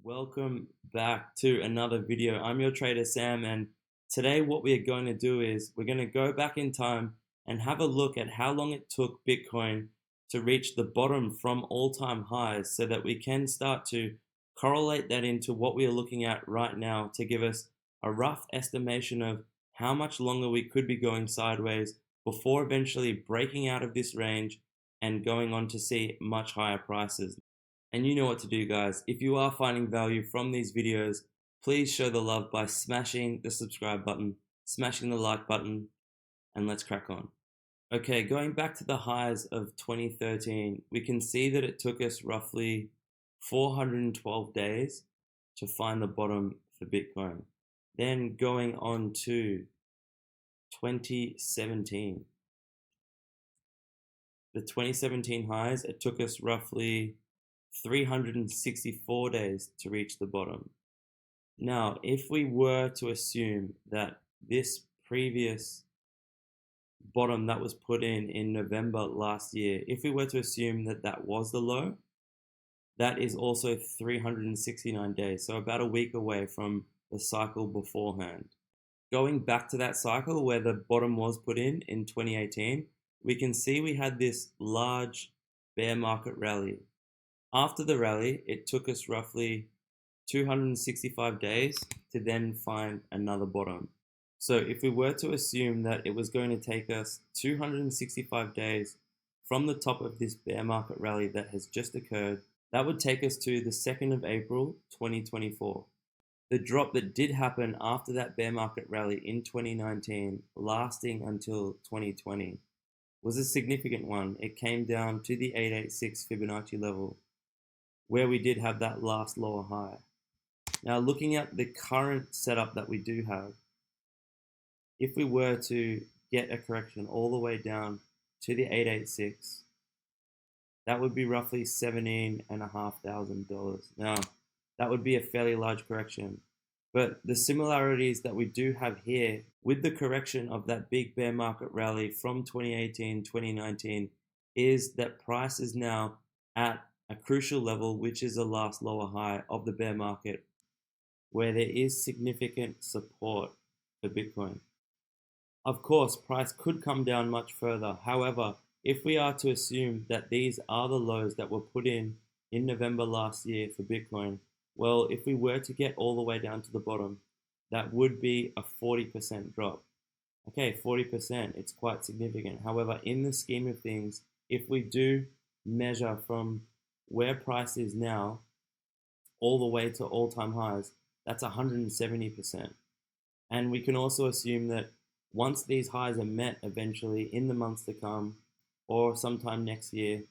Welcome back to another video. I'm your trader Sam, and today what we are going to do is we're going to go back in time and have a look at how long it took Bitcoin to reach the bottom from all-time highs so that we can start to correlate that into what we are looking at right now to give us a rough estimation of how much longer we could be going sideways before eventually breaking out of this range and going on to see much higher prices. And you know what to do, guys. If you are finding value from these videos, please show the love by smashing the subscribe button, smashing the like button, and let's crack on. Okay, going back to the highs of 2013, we can see that it took us roughly 412 days to find the bottom for Bitcoin. Then going on to 2017. The 2017 highs, it took us roughly 364 days to reach the bottom. Now, if we were to assume that this previous bottom that was put in November last year, if we were to assume that that was the low, that is also 369 days, so about a week away from the cycle beforehand. Going back to that cycle where the bottom was put in 2018, we can see we had this large bear market rally. After the rally, it took us roughly 265 days to then find another bottom. So if we were to assume that it was going to take us 265 days from the top of this bear market rally that has just occurred, that would take us to the 2nd of April 2024. The drop that did happen after that bear market rally in 2019, lasting until 2020, was a significant one. It came down to the 886 Fibonacci level, where we did have that last lower high. Now, looking at the current setup that we do have, if we were to get a correction all the way down to the 886, that would be roughly $17,500. Now, that would be a fairly large correction, but the similarities that we do have here with the correction of that big bear market rally from 2018, 2019, is that price is now at a crucial level, which is the last lower high of the bear market, where there is significant support for Bitcoin. Of course, price could come down much further. However, if we are to assume that these are the lows that were put in November last year for Bitcoin, well, if we were to get all the way down to the bottom, that would be a 40% drop. Okay, 40%, it's quite significant. However, in the scheme of things, if we do measure from where price is now all the way to all-time highs, that's 170%. And we can also assume that once these highs are met eventually in the months to come or sometime next year,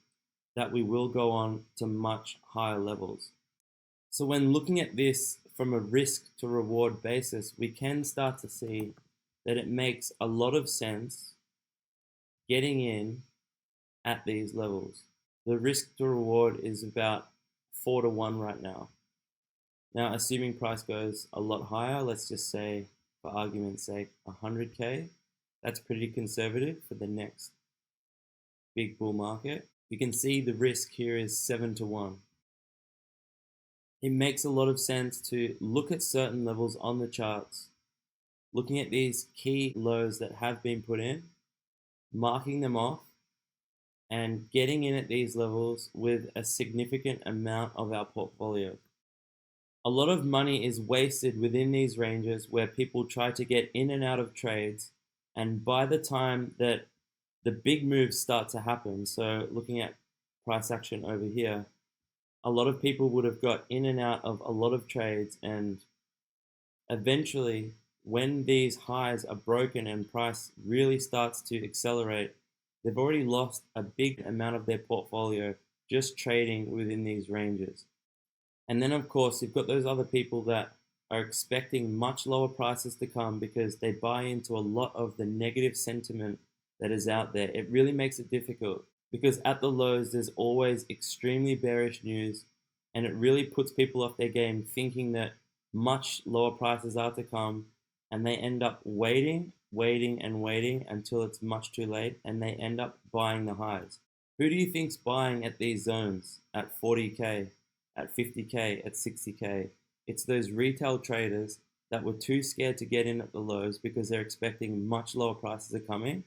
that we will go on to much higher levels. So when looking at this from a risk to reward basis, we can start to see that it makes a lot of sense getting in at these levels. The risk to reward is about 4 to 1 right now. Now, assuming price goes a lot higher, let's just say, for argument's sake, 100K, that's pretty conservative for the next big bull market. You can see the risk here is 7 to 1. It makes a lot of sense to look at certain levels on the charts, looking at these key lows that have been put in, marking them off, and getting in at these levels with a significant amount of our portfolio. A lot of money is wasted within these ranges where people try to get in and out of trades, and by the time that the big moves start to happen, so looking at price action over here, a lot of people would have got in and out of a lot of trades, and eventually when these highs are broken and price really starts to accelerate, they've already lost a big amount of their portfolio just trading within these ranges. And then of course you've got those other people that are expecting much lower prices to come because they buy into a lot of the negative sentiment that is out there. It really makes it difficult because at the lows there's always extremely bearish news, and it really puts people off their game thinking that much lower prices are to come, and they end up waiting until it's much too late, and they end up buying the highs. Who do you think's buying at these zones at 40K, at 50K, at 60K. It's those retail traders that were too scared to get in at the lows because they're expecting much lower prices are coming.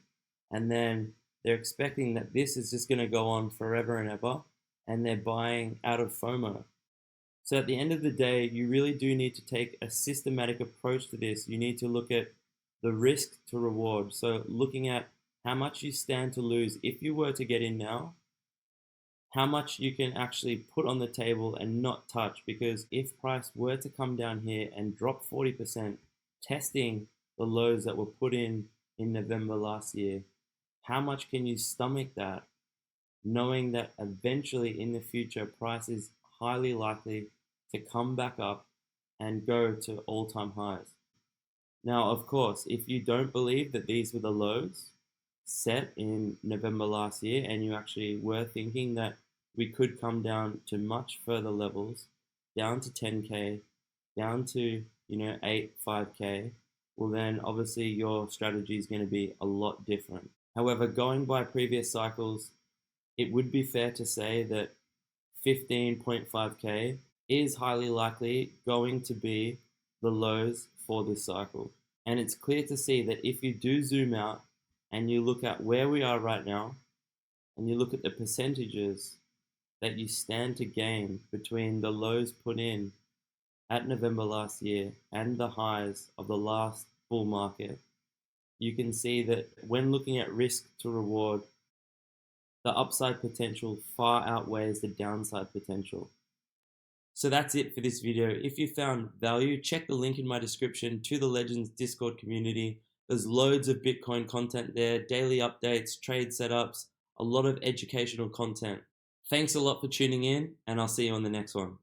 And then they're expecting that this is just going to go on forever and ever. And they're buying out of FOMO. So at the end of the day, you really do need to take a systematic approach to this. You need to look at the risk to reward. So looking at how much you stand to lose if you were to get in now, how much you can actually put on the table and not touch. Because if price were to come down here and drop 40%, testing the lows that were put in November last year, how much can you stomach that, knowing that eventually in the future price is highly likely to come back up and go to all-time highs? Now, of course, if you don't believe that these were the lows set in November last year and you actually were thinking that we could come down to much further levels, down to 10K, down to 8, 5K, well then obviously your strategy is going to be a lot different. However, going by previous cycles, it would be fair to say that 15.5K is highly likely going to be the lows for this cycle. And it's clear to see that if you do zoom out and you look at where we are right now, and you look at the percentages that you stand to gain between the lows put in at November last year and the highs of the last bull market, you can see that when looking at risk to reward, the upside potential far outweighs the downside potential. So that's it for this video. If you found value, check the link in my description to the Legends Discord community. There's loads of Bitcoin content there, daily updates, trade setups, a lot of educational content. Thanks a lot for tuning in, and I'll see you on the next one.